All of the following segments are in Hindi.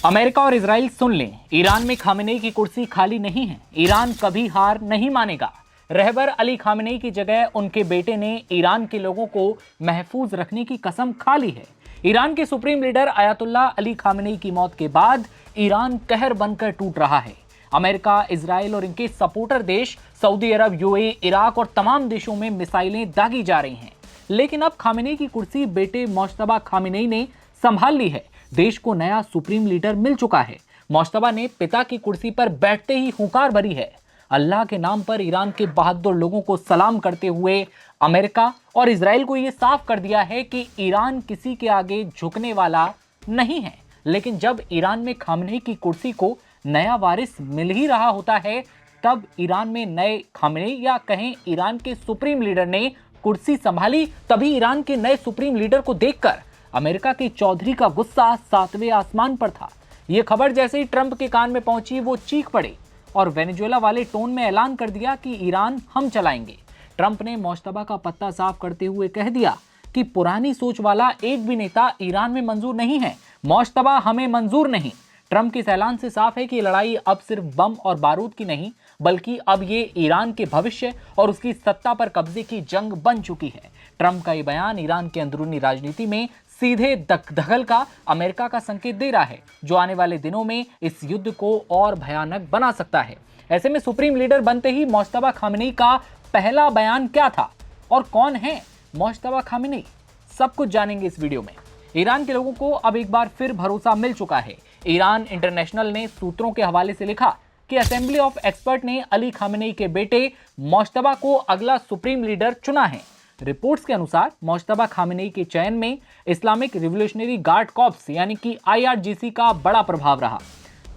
अमेरिका और इजराइल सुन लें, ईरान में खामेनेई की कुर्सी खाली नहीं है। ईरान कभी हार नहीं मानेगा। रहबर अली खामेनेई की जगह उनके बेटे ने ईरान के लोगों को महफूज रखने की कसम खा ली है। ईरान के supreme leader Ayatollah Ali Khamenei की मौत के बाद ईरान कहर बनकर टूट रहा है। अमेरिका, इजराइल और इनके सपोर्टर देश सऊदी अरब, यूएई, इराक और तमाम देशों में मिसाइलें दागी जा रही हैं। लेकिन अब खामेनेई की कुर्सी बेटे मोज्तबा खामेनेई ने संभाल ली है। देश को नया सुप्रीम लीडर मिल चुका है। मोज्तबा ने पिता की कुर्सी पर बैठते ही हुंकार भरी है। अल्लाह के नाम पर ईरान के बहादुर लोगों को सलाम करते हुए अमेरिका और इजराइल को यह साफ कर दिया है कि ईरान किसी के आगे झुकने वाला नहीं है। लेकिन जब ईरान में खामेनेई की कुर्सी को नया वारिस मिल ही रहा होता है, तब ईरान में नए खामेनेई या कहें ईरान के सुप्रीम लीडर ने कुर्सी संभाली। तभी ईरान के नए सुप्रीम लीडर को देखकर अमेरिका के चौधरी का गुस्सा 7वें आसमान पर था। यह खबर जैसे ही ट्रंप के कान में पहुंची, वो चीख पड़े और वेनेजुएला वाले टोन में ऐलान कर दिया कि ईरान हम चलाएंगे। ट्रंप ने मोज्तबा का पत्ता साफ करते हुए कह दिया कि पुरानी सोच वाला एक भी नेता ईरान में मंजूर नहीं है। मोज्तबा हमें मंजूर नहीं। ट्रंप के इस ऐलान से साफ है कि लड़ाई अब सिर्फ बम और बारूद की नहीं, बल्कि अब ये ईरान के भविष्य और उसकी सत्ता पर कब्जे की जंग बन चुकी है। ट्रंप का ये बयान ईरान के अंदरूनी राजनीति में सीधे दखल का अमेरिका का संकेत दे रहा है, जो आने वाले दिनों में इस युद्ध को और भयानक बना सकता है। ऐसे में सुप्रीम लीडर बनते ही मोज्तबा खामेनेई का पहला बयान क्या था और कौन है मोज्तबा खामेनेई, सब कुछ जानेंगे इस वीडियो में। ईरान के लोगों को अब एक बार फिर भरोसा मिल चुका है। ईरान इंटरनेशनल ने सूत्रों के हवाले से लिखा कि असेंबली ऑफ एक्सपर्ट ने अली खामेनेई के बेटे मोज्तबा को अगला सुप्रीम लीडर चुना है। रिपोर्ट्स के अनुसार मोज्तबा खामेनेई के चयन में इस्लामिक रिवोल्यूशनरी गार्ड कॉर्प्स यानी कि आईआरजीसी का बड़ा प्रभाव रहा।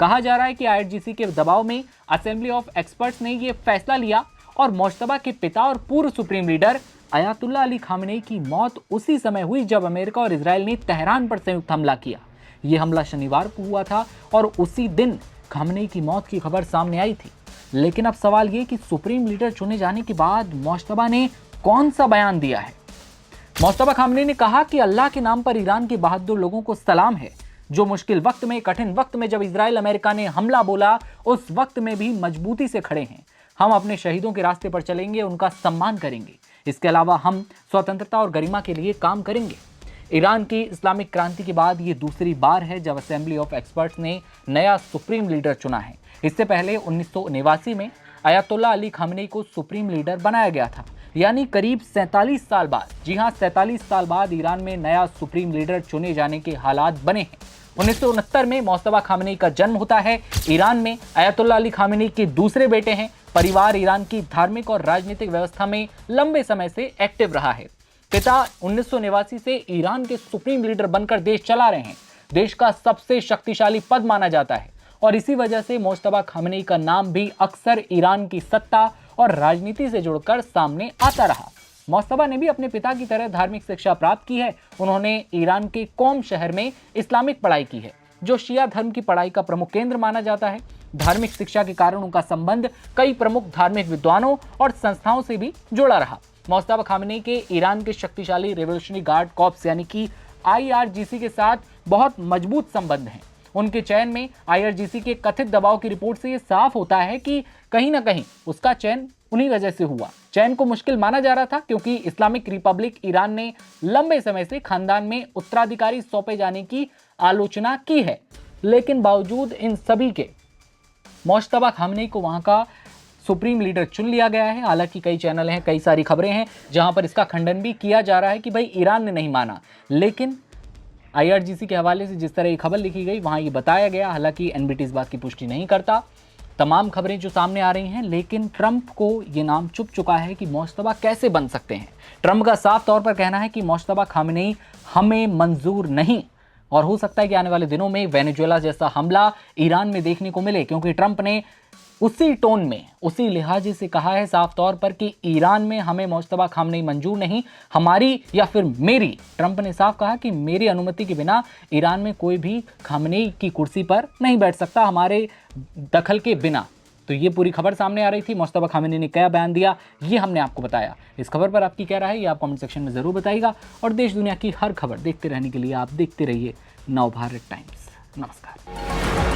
कहा जा रहा है कि आईआरजीसी के दबाव में असेंबली ऑफ एक्सपर्ट्स ने यह फैसला लिया और मोज्तबा के पिता और पूर्व supreme leader Ayatollah Ali Khamenei की मौत उसी समय हुई जब अमेरिका और इजराइल ने तेहरान पर संयुक्त हमला किया। यह हमला शनिवार को हुआ था और उसी दिन खामेनेई की मौत की खबर सामने आई थी। लेकिन अब सवाल यह कि सुप्रीम लीडर चुने जाने के बाद मोज्तबा ने कौन सा बयान दिया है। मोज्तबा खामेनेई ने कहा कि अल्लाह के नाम पर ईरान के बहादुर लोगों को सलाम है, जो मुश्किल वक्त में, कठिन वक्त में जब इजराइल अमेरिका ने हमला बोला, उस वक्त में भी मजबूती से खड़े हैं। हम अपने शहीदों के रास्ते पर चलेंगे, उनका सम्मान करेंगे। इसके अलावा हम स्वतंत्रता और गरिमा के लिए काम करेंगे। ईरान की इस्लामिक क्रांति के बाद ये दूसरी बार है जब असेंबली ऑफ एक्सपर्ट्स ने नया सुप्रीम लीडर चुना है। इससे पहले 1989 में अयातुल्ला अली खामेनेई को सुप्रीम लीडर बनाया गया था, यानी करीब 47 साल बाद। जी हां, 47 साल बाद ईरान में नया सुप्रीम लीडर चुने जाने के हालात बने हैं। 1969 में मोज्तबा खामेनेई का जन्म होता है। ईरान में अयातुल्ला अली खामेनेई के दूसरे बेटे हैं। परिवार ईरान की धार्मिक और राजनीतिक व्यवस्था में लंबे समय से एक्टिव रहा है। पिता 1989 से ईरान के सुप्रीम लीडर बनकर देश चला रहे हैं। देश का सबसे शक्तिशाली पद माना जाता है और इसी वजह से मोज्तबा खामेनेई का नाम भी अक्सर ईरान की सत्ता और राजनीति से जुड़कर सामने आता रहा। मोज्तबा ने भी अपने पिता की तरह धार्मिक शिक्षा प्राप्त की है। उन्होंने ईरान के कौम शहर में इस्लामिक पढ़ाई की है, जो शिया धर्म की पढ़ाई का प्रमुख केंद्र माना जाता है। धार्मिक शिक्षा के कारण उनका संबंध कई प्रमुख धार्मिक विद्वानों और संस्थाओं से भी जुड़ा रहा। मोज्तबा खामेनेई के ईरान के शक्तिशाली रिवोल्यूशनरी गार्ड कॉर्प्स यानी कि आईआरजीसी के साथ बहुत मजबूत संबंध हैं। उनके चयन में आईआरजीसी के कथित दबाव की रिपोर्ट से यह साफ होता है कि कहीं ना कहीं उसका चयन उन्हीं वजह से हुआ। चयन को मुश्किल माना जा रहा था क्योंकि इस्लामिक रिपब्लिक ईरान ने लंबे समय से खानदान में उत्तराधिकारी सौंपे जाने की आलोचना की है। लेकिन बावजूद इन सभी के मोज्तबा खामेनेई को वहां का सुप्रीम लीडर चुन लिया गया है। हालांकि कई चैनल हैं, कई सारी खबरें हैं जहां पर इसका खंडन भी किया जा रहा है कि भाई ईरान ने नहीं माना। लेकिन आईआरजीसी के हवाले से जिस तरह ये खबर लिखी गई, वहां ये बताया गया। हालांकि एनबीटी इस बात की पुष्टि नहीं करता। तमाम खबरें जो सामने आ रही हैं, लेकिन ट्रंप को ये नाम चुप चुका है कि मोज्तबा कैसे बन सकते हैं। ट्रंप का साफ तौर पर कहना है कि मोज्तबा खामेनेई हमें मंजूर नहीं, और हो सकता है कि आने वाले दिनों में वेनेजुएला जैसा हमला ईरान में देखने को मिले, क्योंकि ट्रंप ने उसी टोन में, उसी लिहाजे से कहा है साफ तौर पर कि ईरान में हमें मोज्तबा खामेनेई मंजूर नहीं, हमारी या फिर मेरी। ट्रंप ने साफ कहा कि मेरी अनुमति के बिना ईरान में कोई भी खामेनेई की कुर्सी पर नहीं बैठ सकता, हमारे दखल के बिना। तो ये पूरी खबर सामने आ रही थी। मोज्तबा खामेनेई ने क्या बयान दिया, ये हमने आपको बताया। इस खबर पर आपकी क्या राय है, ये आप कमेंट सेक्शन में जरूर बताइएगा। और देश दुनिया की हर खबर देखते रहने के लिए आप देखते रहिए नवभारत टाइम्स। नमस्कार।